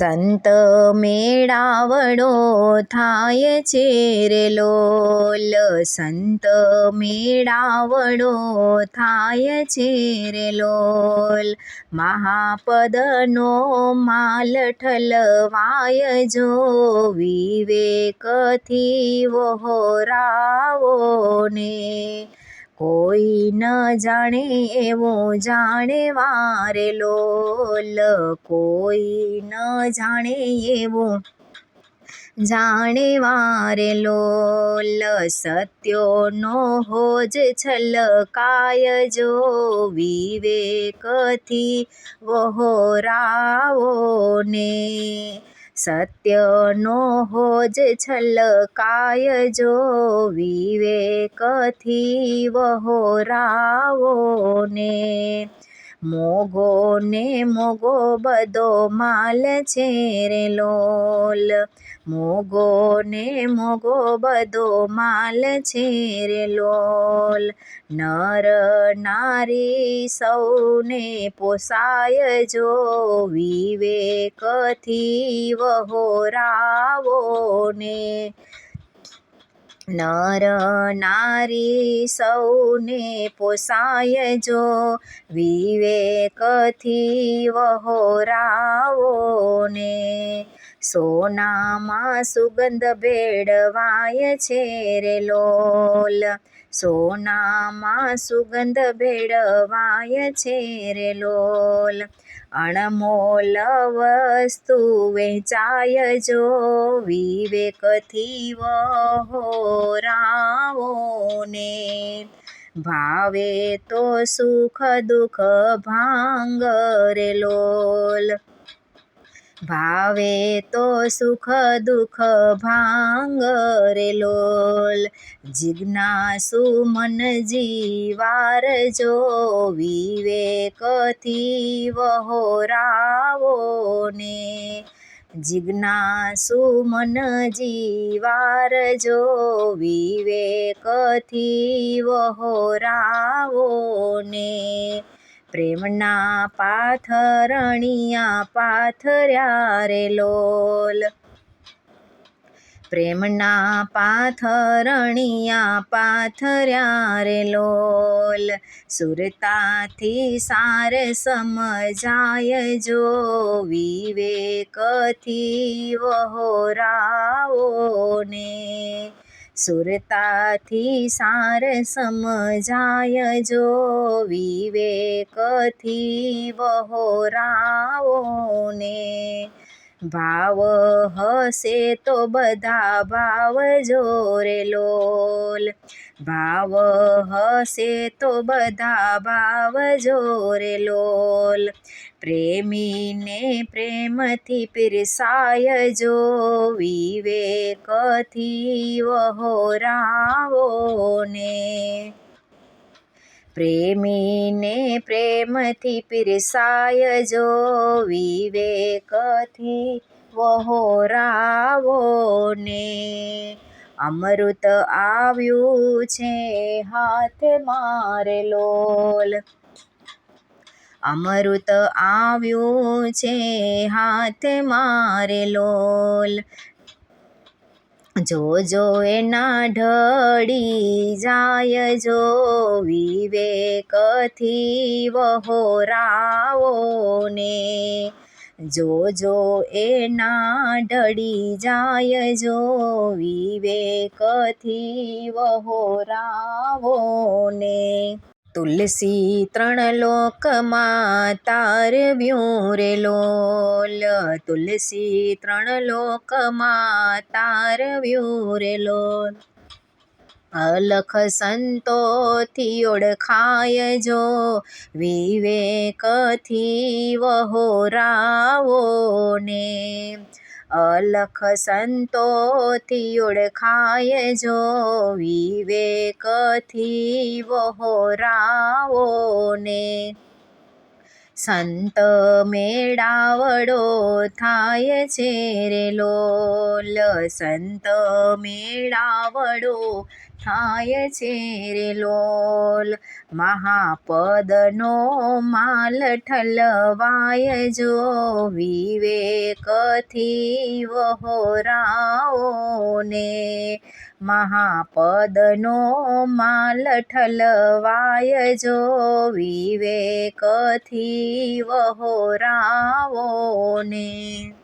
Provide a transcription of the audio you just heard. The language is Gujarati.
સંત મેળાવડો થાય છે રે લોલ, સંત મેળાવડો થાય છે રે લોલ. મહાપદનો માલ ઠલવાય જો, વિવેકથી વહોરાવો ને. કોઈ ન જાણે એવું જાણવા રે લોલ, કોઈ ન જાણે એવું જાણવા રે લોલ. સત્યોનો હોજ છલકાય જો, વિવેકથી વહોરાવો ને. સત્યનો હોજ છલકાય જો, વિવેકથી વહોરાવો ને. મોગો ને મોગો બધો માલ છે રે લોલ, મોગો ને મોગો બધો માલ છે રે લોલ. નર નારી સૌને પોસાય જો, વિવેકથી વહોરાવો ને. નર નારી સૌને પોસાય જો, વિવેકથી વહોરાવો ને. સોનામાં સુગંધ ભેળવાય છે રે લોલ, સોનામાં સુગંધ ભેળવાય છે રે લોલ. અણમોલ વસ્તુ વેચાય જો, વિવેકથી વહોરાવો ને. ભાવે તો સુખ દુઃખ ભાંગ રે લોલ, ભાવે તો સુખ દુઃખ ભાંગ રે લોલ. જિજ્ઞાસુ મન જીવાર જો, વિવેકથી વહોરાવો ને. જિજ્ઞાસુ મન જીવાર જો, વિવેકથી વહોરાવો ને. પ્રેમના પાથરણિયા પાથર્યા રે લોલ, પ્રેમના પાથરણિયા પાથર્યા રે લોલ. સુરતાથી સાર સમજાય જો, વિવેકથી વહોરાવો ને. સુરતાથી સાર સમજાય જો, વિવેકથી વહોરાવો ને. ભાવ હશે તો બધા ભાવ જો રે લોલ, ભાવ હશે તો બધા ભાવ જો રે લોલ. પ્રેમીને પ્રેમથી પીરસાય જો, વિવેકથી વહોરાવો ને. પ્રેમીને પ્રેમથી પીરસાય જો, વિવેકથી વહોરાવો ને. અમૃત આવ્યું છે હાથમાં રે લોલ, અમૃત આવ્યું છે હાથમાં રે લોલ. જોજો એના ઢળી જાય જો, વિવેકથી વહોરાવો ને. જોજો એના ઢળી જાય જો, વિવેકથી વહોરાવો ને. તુલસી ત્રણ લોકમાં તારવ્યું રે લોલ, તુલસી ત્રણ લોકમાં તારવ્યું રે લોલ. અલખ સંતોથી ઓળખાય જો, વિવેકથી વહોરાવો ને. અલખ સંતોથી ઓળખાય જો, વિવેકથી વહોરાવો ને. સંત મેળાવડો થાય છે રે લોલ, સંત મેળાવડો થાય છે રે લોલ. મહાપદનો માલ ઠલવાય જો, વિવેકથી વહોરાવો ને. મહાપદનો માલ ઠલવાય જો, વિવેકથી વહોરાવો ને.